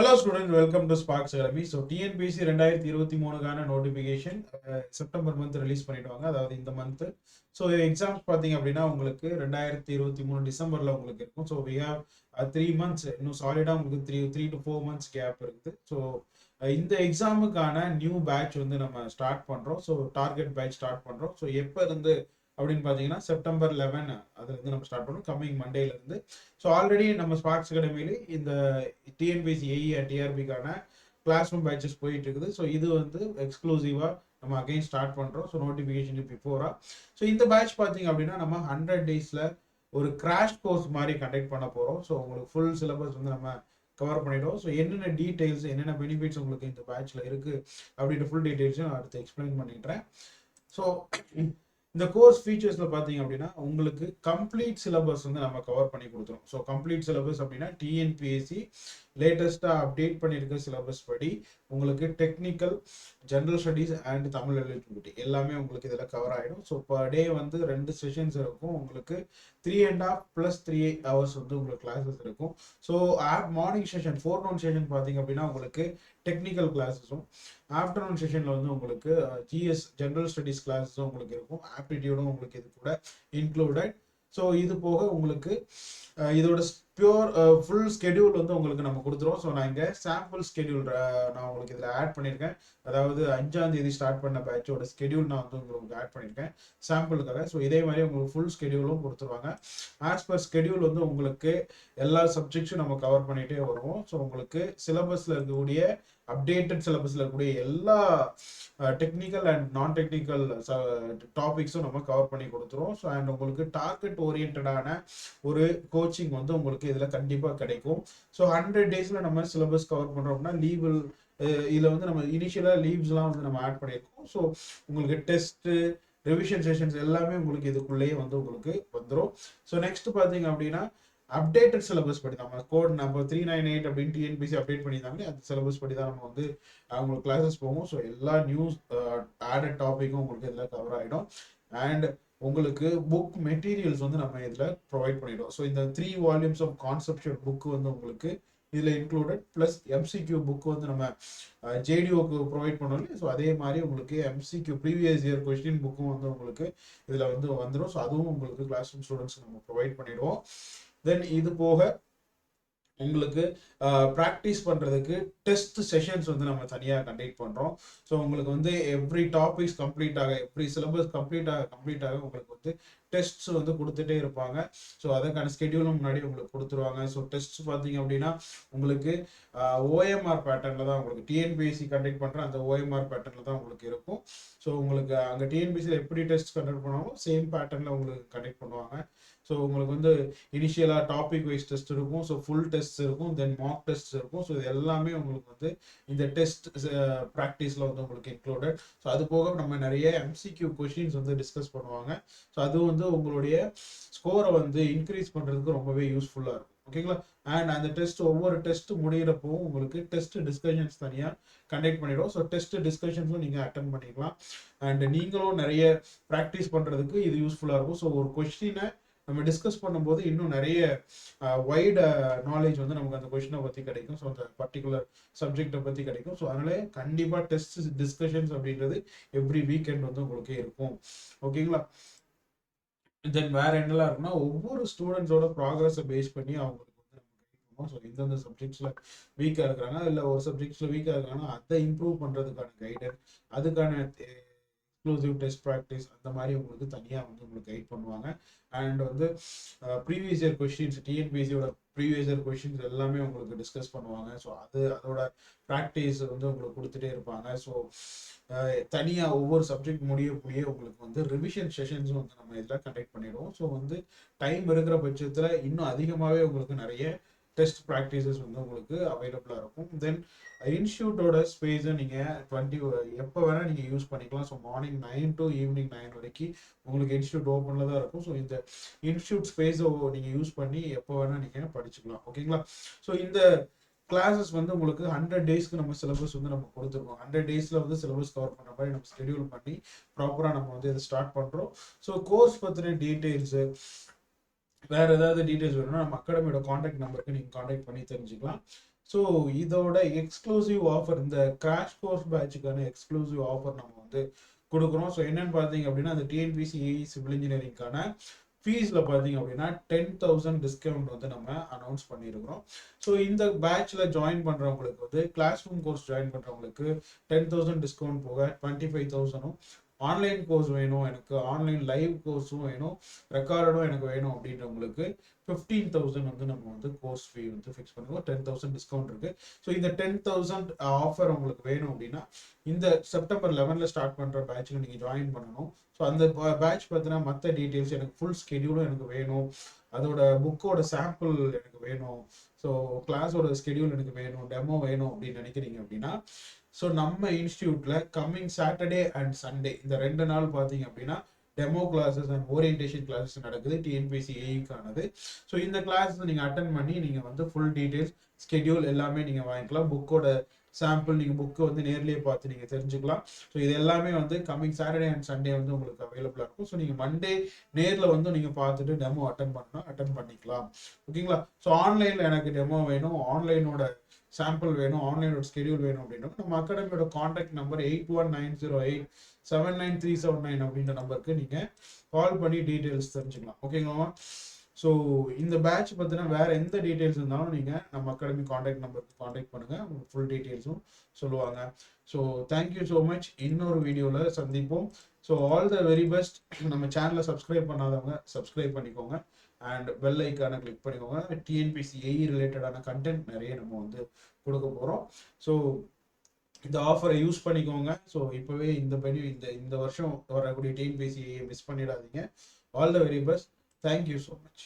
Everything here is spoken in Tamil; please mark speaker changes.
Speaker 1: Hello students, welcome to Sparks Academy. So TNPSC 2023 notification September month release பண்ணிடுவாங்க, அதாவது இந்த மந்த். ஸோ எக்ஸாம்ஸ் பார்த்தீங்க அப்படின்னா உங்களுக்கு 2023 டிசம்பரில் உங்களுக்கு இருக்கும். ஸோ வி ஹேவ் 3 months, இன்னும் சாலிடாக உங்களுக்கு த்ரீ to 4 months கேப் இருக்குது. ஸோ இந்த எக்ஸாமுக்கான நியூ பேட்ச் வந்து நம்ம ஸ்டார்ட் பண்ணுறோம். ஸோ டார்கெட் பேட்ச் ஸ்டார்ட் பண்ணுறோம். ஸோ எப்போ இருந்து அப்படின்னு பார்த்தீங்கன்னா செப்டம்பர் 11 அதுலேருந்து நம்ம ஸ்டார்ட் பண்ணுறோம், கம்மிங் மண்டேலேருந்து. ஸோ ஆல்ரெடி நம்ம ஸ்பார்க்ஸ் அகாடமியில இந்த டிஎன்பிஎஸ்சி ஏஇ அண்ட் டிஆர்பிக்கான கிளாஸ் ரூம் பேட்சஸ் போயிட்டு இருக்குது. ஸோ இது வந்து எக்ஸ்க்ளூசிவாக நம்ம அகைன் ஸ்டார்ட் பண்ணுறோம். ஸோ நோட்டிஃபிகேஷன் பிஃபோரா. ஸோ இந்த பேட்ச் பார்த்தீங்க அப்படின்னா நம்ம 100 days ஒரு கிராஷ் கோர்ஸ் மாதிரி கண்டக்ட் பண்ண போகிறோம். ஸோ உங்களுக்கு ஃபுல் சிலபஸ் வந்து நம்ம கவர் பண்ணிடுவோம். ஸோ என்னென்ன டீடைல்ஸ், என்னென்ன பெனிஃபிட்ஸ் உங்களுக்கு இந்த பேட்ச்ல இருக்கு அப்படின்ற ஃபுல் டீடைல்ஸும் அடுத்து எக்ஸ்பிளைன் பண்ணிடுறேன். ஸோ இந்த கோர்ஸ் ஃபீச்சர்ஸ்ல பாத்தீங்க அப்படின்னா உங்களுக்கு கம்ப்ளீட் சிலபஸ் வந்து நம்ம கவர் பண்ணி கொடுத்துரும். ஸோ கம்ப்ளீட் சிலபஸ் அப்படின்னா டிஎன்பிஎஸ்சி லேட்டஸ்டா அப்டேட் பண்ணியிருக்க சிலபஸ் படி உங்களுக்கு technical, general studies and Tamil eligibility எல்லாமே உங்களுக்கு இதில் கவர் ஆகிடும். ஸோ பர் டே வந்து 2 செஷன்ஸ் இருக்கும். உங்களுக்கு 3.5 + 3 hours வந்து உங்களுக்கு கிளாஸஸ் இருக்கும். So morning session, forenoon session பார்த்தீங்க அப்படின்னா உங்களுக்கு டெக்னிக்கல் கிளாஸஸும், ஆஃப்டர்நூன் செஷனில் வந்து உங்களுக்கு ஜிஎஸ் ஜென்ரல் ஸ்டடீஸ் கிளாஸஸும் உங்களுக்கு இருக்கும். ஆப்டிடியூடும் உங்களுக்கு இது கூட இன்க்ளூடட். ஸோ இது போக உங்களுக்கு இதோட பியூர் ஃபுல் ஸ்கெடியூல் வந்து உங்களுக்கு நம்ம கொடுத்துருவோம். ஸோ நான் இங்கே சாம்பிள் ஸ்கெடியூல் நான் உங்களுக்கு இதில் ஆட் பண்ணியிருக்கேன். அதாவது 5ஆம் தேதி ஸ்டார்ட் பண்ண பேட்சோட ஸ்கெடியூல் நான் வந்து உங்களுக்கு ஆட் பண்ணியிருக்கேன் சாம்பிளுக்காக. ஸோ இதே மாதிரி உங்களுக்கு ஃபுல் ஸ்கெடியூலும் கொடுத்துருவாங்க. ஆஸ் பர் ஸ்கெடியூல் வந்து உங்களுக்கு எல்லா சப்ஜெக்ட்ஸும் நம்ம கவர் பண்ணிகிட்டே வருவோம். ஸோ உங்களுக்கு சிலபஸில் இருக்கக்கூடிய அப்டேட்டட் சிலபஸில் இருக்கக்கூடிய எல்லா டெக்னிக்கல் அண்ட் நான் டெக்னிக்கல் டாபிக்ஸும் நம்ம கவர் பண்ணி கொடுத்துருவோம். ஸோ அண்ட் உங்களுக்கு டார்கெட் ஓரியன்டான ஒரு கோச்சிங் வந்து உங்களுக்கு இதில் கண்டிப்பாக கிடைக்கும். ஸோ 100 days நம்ம சிலபஸ் கவர் பண்ணுறோம்னா லீவல் இதில் வந்து நம்ம இனிஷியலாக லீவ்ஸ்லாம் வந்து நம்ம ஆட் பண்ணியிருக்கோம். ஸோ உங்களுக்கு டெஸ்ட்டு, ரிவிஷன் செஷன்ஸ் எல்லாமே உங்களுக்கு இதுக்குள்ளேயே வந்து உங்களுக்கு வந்துடும். ஸோ நெக்ஸ்ட் பார்த்தீங்க அப்படின்னா அப்டேட்டட் சிலபஸ் படி நம்ம கோட் நம்பர் 398 அப்படின்னு டிஎன்பிசி அப்டேட் பண்ணியிருந்தாங்க. அந்த சிலபஸ் படி தான் நம்ம வந்து அவங்களுக்கு கிளாஸஸ் போவோம். ஸோ எல்லா நியூஸ் ஆடட் டாப்பிக்கும் உங்களுக்கு இதில் கவர் ஆகிடும். அண்ட் உங்களுக்கு புக் மெட்டீரியல்ஸ் வந்து நம்ம இதில் ப்ரொவைட் பண்ணிடுவோம். ஸோ இந்த 3 volumes ஆஃப் கான்செப்சுவல் புக் வந்து உங்களுக்கு இதில் இன்க்ளூடட், ப்ளஸ் எம்சிக்யூ புக் வந்து நம்ம ஜேடிஓக்கு ப்ரொவைட் பண்ணோம். ஸோ அதே மாதிரி உங்களுக்கு எம்சிக்யூ ப்ரீவியஸ் இயர் கொஸ்டின் புக்கும் வந்து உங்களுக்கு இதில் வந்து வந்துடும். ஸோ அதுவும் உங்களுக்கு கிளாஸ் ரூம் ஸ்டூடெண்ட்ஸ்க்கு நம்ம ப்ரொவைட் பண்ணிடுவோம். தென் இது போக உங்களுக்கு ப்ராக்டிஸ் பண்ணுறதுக்கு டெஸ்ட் செஷன்ஸ் வந்து நம்ம தனியாக கண்டக்ட் பண்ணுறோம். ஸோ உங்களுக்கு வந்து எவ்ரி டாபிக்ஸ் கம்ப்ளீட்டாக, எவ்ரி சிலபஸ் கம்ப்ளீட்டாக உங்களுக்கு வந்து டெஸ்ட்ஸ் வந்து கொடுத்துட்டே இருப்பாங்க. ஸோ அதுக்கான ஸ்கெடியூலும் முன்னாடி உங்களுக்கு கொடுத்துருவாங்க. ஸோ டெஸ்ட் பார்த்தீங்க அப்படின்னா உங்களுக்கு ஓஎம்ஆர் பேட்டர்னில் தான் உங்களுக்கு டிஎன்பிஎஸ்சி கண்டக்ட் பண்ணுற அந்த ஓஎம்ஆர் பேட்டர்னில் தான் உங்களுக்கு இருக்கும். ஸோ உங்களுக்கு அங்கே டிஎன்பிஎஸ்சியில் எப்படி டெஸ்ட் கண்டக்ட் பண்ணுவாங்களோ சேம் பேட்டர்னில் உங்களுக்கு கண்டக்ட் பண்ணுவாங்க. ஸோ உங்களுக்கு வந்து இனிஷியலாக டாபிக் வைஸ் டெஸ்ட் இருக்கும். ஸோ ஃபுல் டெஸ்ட் இருக்கும், தென் மாக் டெஸ்ட் இருக்கும். ஸோ இது எல்லாமே உங்களுக்கு வந்து இந்த டெஸ்ட் ப்ராக்டிஸில் வந்து உங்களுக்கு இன்க்ளூடட். ஸோ அது போக நம்ம நிறைய எம்சிக்யூ கொஷின்ஸ் வந்து டிஸ்கஸ் பண்ணுவாங்க. ஸோ அது வந்து உங்களுடைய ஸ்கோரை வந்து இன்க்ரீஸ் பண்ணுறதுக்கு ரொம்பவே யூஸ்ஃபுல்லாக இருக்கும். ஓகேங்களா? அண்ட் அந்த டெஸ்ட் ஒவ்வொரு டெஸ்ட் முடிகிறப்போ உங்களுக்கு டெஸ்ட் டிஸ்கஷன்ஸ் தனியாக கண்டக்ட் பண்ணிடுவோம். ஸோ டெஸ்ட் டிஸ்கஷன்ஸும் நீங்கள் அட்டன் பண்ணிக்கலாம். அண்ட் நீங்களும் நிறைய ப்ராக்டிஸ் பண்ணுறதுக்கு இது யூஸ்ஃபுல்லாக இருக்கும். ஸோ ஒரு கொஸ்டினை நம்ம டிஸ்கஸ் பண்ணும்போது இன்னும் நிறைய வைடு நாலேஜ் வந்து நமக்கு அந்த கொஸ்டினை பற்றி கிடைக்கும். ஸோ அந்த பர்டிகுலர் சப்ஜெக்டை பற்றி கிடைக்கும். ஸோ அதனால கண்டிப்பாக டெஸ்ட் டிஸ்கஷன்ஸ் அப்படின்றது எவ்ரி வீக்கெண்ட் வந்து உங்களுக்கு இருக்கும். ஓகேங்களா? தென் வேற என்னெல்லாம் இருக்குன்னா ஒவ்வொரு ஸ்டூடெண்ட்ஸோட ப்ராக்ரஸை பேஸ் பண்ணி அவங்களுக்கு வந்து நம்ம கைட் பண்ணுவோம். ஸோ எந்தெந்த சப்ஜெக்ட்ஸில் வீக்காக இருக்கிறாங்க, இல்லை ஒரு சப்ஜெக்ட்ஸில் வீக்காக இருக்காங்கன்னா அதை இம்ப்ரூவ் பண்ணுறதுக்கான கைடன்ஸ், அதுக்கான எக்ஸ்க்ளூசிவ் டெஸ்ட் ப்ராக்டிஸ் அந்த மாதிரி உங்களுக்கு தனியாக வந்து உங்களுக்கு கைட் பண்ணுவாங்க. அண்ட் வந்து ப்ரீவியஸ் இயர் கொஸ்டின்ஸ், டிஎன்பிஎஸ்சியோட ப்ரீவியஸ் இயர் கொஸ்டின்ஸ் எல்லாமே உங்களுக்கு டிஸ்கஸ் பண்ணுவாங்க. ஸோ அதோட ப்ராக்டிஸ் வந்து உங்களுக்கு கொடுத்துட்டே இருப்பாங்க. ஸோ தனியாக ஒவ்வொரு சப்ஜெக்ட் முடியக்கூடிய உங்களுக்கு வந்து ரிவிஷன் செஷன்ஸும் வந்து நம்ம இதில் கண்டக்ட் பண்ணிடுவோம். ஸோ வந்து டைம் இருக்கிற பட்சத்தில் இன்னும் அதிகமாகவே உங்களுக்கு நிறைய டெஸ்ட் ப்ராக்டிசஸ் வந்து உங்களுக்கு அவைலபிளாக இருக்கும். தென் இன்ஸ்டியூட்டோட ஸ்பேஸை நீங்கள் எப்போ வேணால் நீங்கள் யூஸ் பண்ணிக்கலாம். ஸோ மார்னிங் 9 to ஈவினிங் 9 வரைக்கும் உங்களுக்கு இன்ஸ்டியூட் ஓப்பனில் தான் இருக்கும். ஸோ இந்த இன்ஸ்டியூட் ஸ்பேஸை நீங்கள் யூஸ் பண்ணி எப்போ வேணால் நீங்கள் படிச்சுக்கலாம். ஓகேங்களா? ஸோ இந்த கிளாஸஸ் வந்து உங்களுக்கு 100 daysக்கு நம்ம சிலபஸ் வந்து நம்ம கொடுத்துருக்கோம். 100 daysல வந்து சிலபஸ் கவர் பண்ண மாதிரி நம்ம ஸ்கெடியூல் பண்ணி ப்ராப்பராக நம்ம வந்து இதை ஸ்டார்ட் பண்ணுறோம். ஸோ கோர்ஸ் பற்றின டீட்டெயில்ஸு, வேறு ஏதாவது டீட்டெயில்ஸ் வேணும்னா நம்ம அகாடமியோட காண்டாக்ட் நம்பருக்கு நீங்கள் காண்டாக்ட் பண்ணி தெரிஞ்சுக்கலாம். ஸோ இதோட எக்ஸ்க்ளூசிவ் ஆஃபர், இந்த கிராஷ் கோர்ஸ் பேட்சுக்கான எக்ஸ்க்ளூசிவ் ஆஃபர் நம்ம வந்து கொடுக்குறோம். ஸோ என்னன்னு பார்த்தீங்க அப்படின்னா, அந்த டிஎன்பிசி சிவில் இன்ஜினியரிங்கான ஃபீஸில் பார்த்தீங்க அப்படின்னா 10,000 டிஸ்கவுண்ட் வந்து நம்ம அனௌன்ஸ் பண்ணியிருக்கிறோம். ஸோ இந்த பேட்சில் ஜாயின் பண்ணுறவங்களுக்கு வந்து கிளாஸ் ரூம் கோர்ஸ் ஜாயின் பண்ணுறவங்களுக்கு 10,000 டிஸ்கவுண்ட் போக 25,000, ஆன்லைன் கோர்ஸ் வேணும் எனக்கு, ஆன்லைன் லைவ் கோர்ஸும் வேணும், ரெக்கார்டும் எனக்கு வேணும் அப்படின்றவங்களுக்கு 15,000 வந்து நம்ம வந்து கோர்ஸ் ஃபீ வந்து ஃபிக்ஸ் பண்ணுவோம். 10,000 டிஸ்கவுண்ட் இருக்கு. ஸோ இந்த 10,000 ஆஃபர் உங்களுக்கு வேணும் அப்படின்னா இந்த செப்டம்பர் 11 ஸ்டார்ட் பண்ணுற பேட்சில் நீங்கள் ஜாயின் பண்ணணும். ஸோ அந்த பேட்ச் பார்த்தீங்கன்னா மற்ற டீட்டெயில்ஸ், எனக்கு ஃபுல் ஸ்கெடியூலும் எனக்கு வேணும், அதோட புக்கோட சாம்பிள் எனக்கு வேணும், ஸோ கிளாஸோட ஸ்கெடியூல் எனக்கு வேணும், டெமோ வேணும் அப்படின்னு நினைக்கிறீங்க அப்படின்னா, ஸோ நம்ம இன்ஸ்டியூட்ல கம்மிங் சாட்டர்டே அண்ட் சண்டே இந்த 2 நாள் பார்த்தீங்க அப்படின்னா demo classes and orientation classes நடக்குது டிஎன்பிஎஸ்சி ஏஇக்கானது. ஸோ இந்த கிளாஸஸ் நீங்கள் அட்டன் பண்ணி நீங்கள் வந்து ஃபுல் டீட்டெயில்ஸ், ஸ்கெடியூல் எல்லாமே நீங்கள் வாங்கிக்கலாம். புக்கோட சாம்பிள் நீங்கள் புக்கு வந்து நேர்லேயே பார்த்து நீங்கள் தெரிஞ்சுக்கலாம். ஸோ இது எல்லாமே வந்து கம்மிங் சாட்டர்டே அண்ட் சண்டே வந்து உங்களுக்கு அவைலபிளாக இருக்கும். ஸோ நீங்கள் மண்டே நேரில் வந்து நீங்கள் பார்த்துட்டு டெமோ அட்டன் பண்ணிக்கலாம். ஓகேங்களா? ஸோ ஆன்லைனில் எனக்கு டெமோ வேணும், ஆன்லைனோட சாம்பிள் வேணும், ஆன்லைனோட ஸ்கெடியூல் வேணும் அப்படின்னா நம்ம அகாடமியோட கான்டாக்ட் நம்பர் 8190879379 அப்படின்ற நம்பருக்கு நீங்கள் கால் பண்ணி டீட்டெயில்ஸ் தெரிஞ்சுக்கலாம். ஓகேங்களா? ஸோ இந்த பேட்ச் பார்த்தீங்கன்னா வேற எந்த டீட்டெயில்ஸ் இருந்தாலும் நீங்கள் நம்ம அகாடமி கான்டாக்ட் நம்பருக்கு கான்டாக்ட் பண்ணுங்கள், உங்களுக்கு ஃபுல் டீட்டெயில்ஸும் சொல்லுவாங்க. So thank you so much. இன்னொரு வீடியோவில் சந்திப்போம். So all the very best. நம்ம சேனலை சப்ஸ்கிரைப் பண்ணாதவங்க சப்ஸ்கிரைப் பண்ணிக்கோங்க அண்ட் பெல் ஐக்கானை கிளிக் பண்ணிக்கோங்க. டிஎன்பிசி ஏஇ ரிலேட்டடான கண்டென்ட் நிறைய நம்ம வந்து கொடுக்க போகிறோம். ஸோ இந்த ஆஃபரை யூஸ் பண்ணிக்கோங்க. ஸோ இப்போவே இந்த வருஷம் வரக்கூடிய டிஎன்பிசி ஏஇ மிஸ் பண்ணிடாதீங்க. All the very best. Thank you so much.